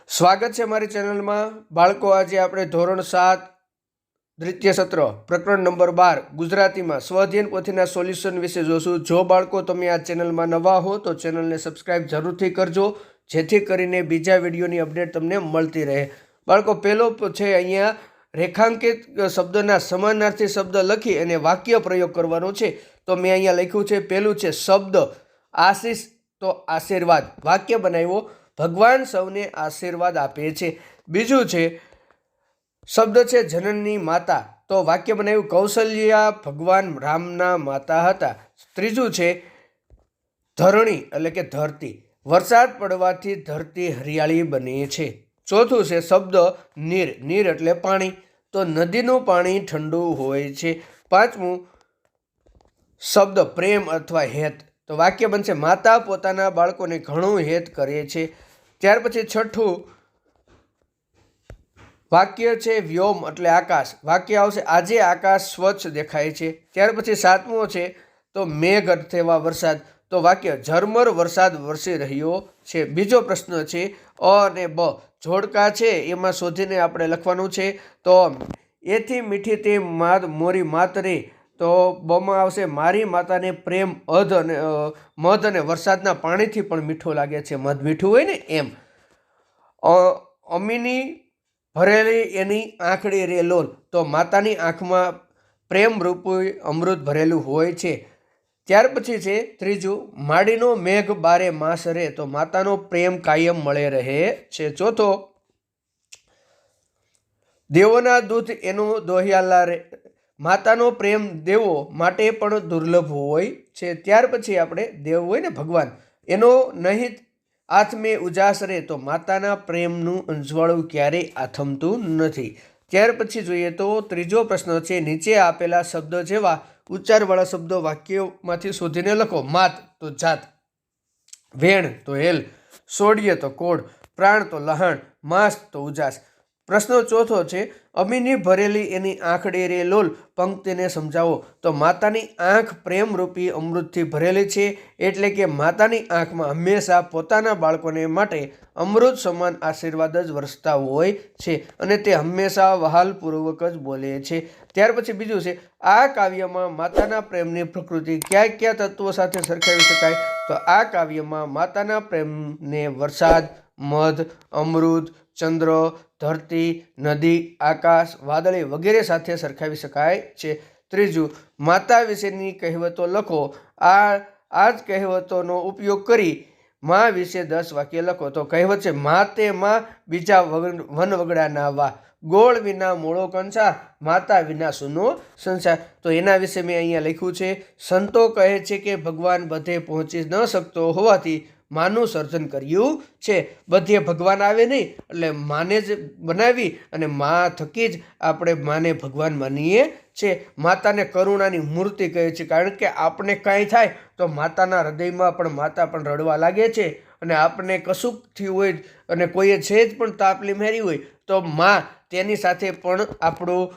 સ્વાગત છે મારી ચેનલમાં બાળકો। આજે આપણે ધોરણ 7 દ્વિતીય સત્ર પ્રકરણ નંબર 12 ગુજરાતીમાં સ્વઅધ્યયન પોથીના સોલ્યુશન વિશે જોશું। જો બાળકો તમે આ ચેનલમાં નવા હો તો ચેનલને સબસ્ક્રાઇબ જરૂરથી કરજો, જેથી કરીને બીજા વિડીયોની અપડેટ તમને મળતી રહે। બાળકો, પહેલો છે અહીંયા રેખાંકિત શબ્દના સમાનાર્થી શબ્દ લખી અને વાક્ય પ્રયોગ કરવાનો છે। તો મેં અહીંયા લખ્યું છે, પહેલું છે શબ્દ આશીષ, તો આશીર્વાદ। વાક્ય બનાવ્યો, ભગવાન સૌને આશીર્વાદ આપે છે। બીજું છે શબ્દ છે જનની માતા, તો વાક્ય બનાવ્યું, કૌશલ્યા ભગવાન રામના માતા હતા। ત્રીજું છે ધરણી એટલે કે ધરતી, વરસાદ પડવાથી ધરતી હરિયાળી બને છે। ચોથું છે શબ્દ નીર, નીર એટલે પાણી, તો નદીનું પાણી ઠંડુ હોય છે। પાંચમું શબ્દ પ્રેમ અથવા હેત, તો વાક્ય બનશે, માતા પોતાના બાળકોને ઘણું હેત કરે છે। ત્યાર પછી છઠ્ઠું વાક્ય છે વ્યોમ એટલે આકાશ, વાક્ય આવશે, આજે આકાશ સ્વચ્છ દેખાય છે। ત્યાર પછી સાતમો છે તો મેઘ અથવા વરસાદ, તો વાક્ય ઝરમર વરસાદ વરસી રહ્યો છે। બીજો પ્રશ્ન છે અ અને બ જોડકા છે, એમાં શોધીને આપણે લખવાનું છે। તો એથી મીઠી તે મોરી માતરે, તો બમાં આવશે, મારી માતાને પ્રેમ મધ અને વરસાદના પાણીથી પણ મીઠો લાગે છે, મધ મીઠું હોય ને એમ। અમીની ભરેલી એની આંખડી રે લોલ, તો માતાની આંખમાં પ્રેમ રૂપી અમૃત ભરેલું હોય છે। ત્યાર પછી છે ત્રીજું, માડીનો મેઘ બારે માસ રે, તો માતાનો પ્રેમ કાયમ મળે રહે છે। ચોથો, દેવોના દૂધ એનું દોહિયાલા રે, માતાનો પ્રેમ દેવો માટે પણ દુર્લભ હોય છે। ત્યાર પછી આપણે દેવ હોય ને ભગવાન, એનો નહીં આથમે ઉજાસ રે, તો માતાના પ્રેમનું અંજવાળું ક્યારેય આથમતું નથી। ત્યાર પછી જોઈએ તો ત્રીજો પ્રશ્ન છે, નીચે આપેલા શબ્દ જેવા ઉચ્ચારવાળા શબ્દો વાક્યોમાંથી શોધીને લખો। માત તો જાત, વેણ તો હેલ, સોડિય તો કોડ, પ્રાણ તો લહાણ, માસ તો ઉજાસ। પ્રશ્ન ચોથો છે, અમીની ભરેલી એની આંખડી રે લોલ, પંક્તિને સમજાવો, તો માતાની આંખ પ્રેમરૂપી અમૃતથી ભરેલી છે, એટલે કે માતાની આંખમાં હંમેશા પોતાના બાળકોને માટે અમૃત સમાન આશીર્વાદ જ વરસતા હોય છે, અને તે હંમેશા વહાલપૂર્વક જ બોલે છે। ત્યાર પછી બીજું છે, આ કાવ્યમાં માતાના પ્રેમની પ્રકૃતિ કયા કયા તત્વો સાથે સરખાવી શકાય, તો આ કાવ્યમાં માતાના પ્રેમને વરસાદ, મધ, અમૃત, ચંદ્ર, ધરતી, નદી, આકાશ, વાદળી વગેરે સાથે સરખાવી શકાય છે। ત્રીજું, માતા વિશેની કહેવતો લખો। આ જ કહેવતોનો ઉપયોગ કરી મા વિશે 10 વાક્ય લખો। તો કહેવત છે, મા તે મા, બીજા વનવગડા ના વા, ગોળ વિના મોળો કંસાર, માતા વિના સૂનો સંસાર। તો એના વિશે મેં અહીંયા લખ્યું છે, સંતો કહે છે કે ભગવાન બધે પહોંચી ન શકતો હોવાથી માનું સર્જન કર્યું છે। બધે ભગવાન આવે નહીં, એટલે માને જ બનાવી અને મા થકી જ આપણે માને ભગવાન માનીએ છીએ। માતાને કરુણાની મૂર્તિ કહે છે, કારણ કે આપણે કાંઈ થાય તો માતાના હૃદયમાં પણ માતા પણ રડવા લાગે છે, અને આપણે કશુંક થયું હોય અને કોઈએ છે જ પણ તાપલી મારી હોય, તો મા તેની સાથે પણ આપણું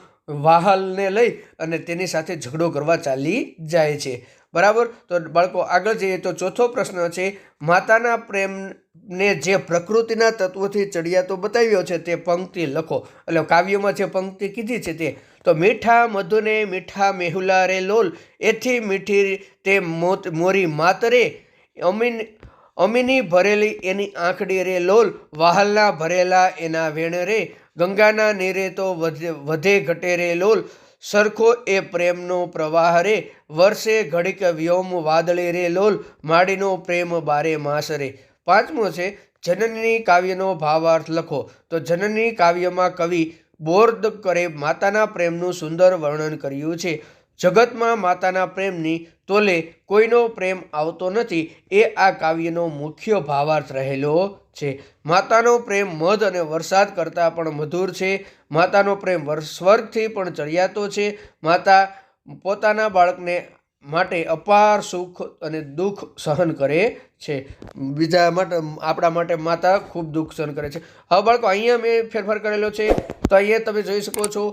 વાહલને લઈ અને તેની સાથે ઝઘડો કરવા ચાલી જાય છે, બરાબર। તો બાળકો આગળ જઈએ તો ચોથો પ્રશ્ન છે, માતાના પ્રેમને જે પ્રકૃતિના તત્વોથી ચડિયાતો બતાવ્યો છે તે પંક્તિ લખો। એટલે કાવ્યમાં જે પંક્તિ કીધી છે તે, તો મીઠા મધુને મીઠા મેહુલા રે લોલ, એથી મીઠી તે મોરી માત રે, અમીની ભરેલી એની આંખડી રે લોલ, વાહલના ભરેલા એના વેણ રે, ગંગાના નીરે તો વધે ઘટે રે લોલ, સરખો એ પ્રેમનો પ્રવાહ રે, વર્ષે ઘડીક વ્યોમ વાદળી રે લોલ, માડીનો પ્રેમ બારે માસ રે। પાંચમો છે, જનની કાવ્યનો ભાવાર્થ લખો। તો જનની કાવ્યમાં કવિ બોર્ડ કરે માતાના પ્રેમનું સુંદર વર્ણન કર્યું છે। જગતમાં માતાના પ્રેમની તોલે કોઈનો પ્રેમ આવતો નથી, એ આ કાવ્યનો મુખ્ય ભાવાર્થ રહેલો છે। માતાનો પ્રેમ મધ અને વરસાદ કરતાં પણ મધુર છે। માતાનો પ્રેમ સ્વર્ગથી પણ ચડિયાતો છે। માતા પોતાના બાળકને માટે અપાર સુખ અને દુઃખ સહન કરે છે, બીજા માટે આપણા માટે માતા ખૂબ દુઃખ સહન કરે છે। હવે બાળકો, અહીંયા મેં ફેરફાર કરેલો છે, તો અહીંયા તમે જોઈ શકો છો,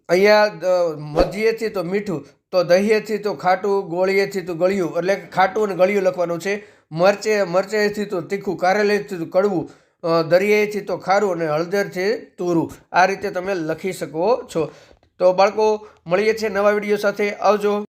અહીંયા મધ્યથી તો મીઠું, તો દહીંએથી તો ખાટું, ગોળીએથી તો ગળ્યું, એટલે કે ખાટું અને ગળ્યું લખવાનું છે. મરચેથી તો તીખું, કારેલીથી તો કડવું, દરિયાથી તો ખારું અને હળદરથી તુરું. આ રીતે તમે લખી શકો છો. તો બાળકો, મળીએ છીએ નવા વિડીયો સાથે. આવજો.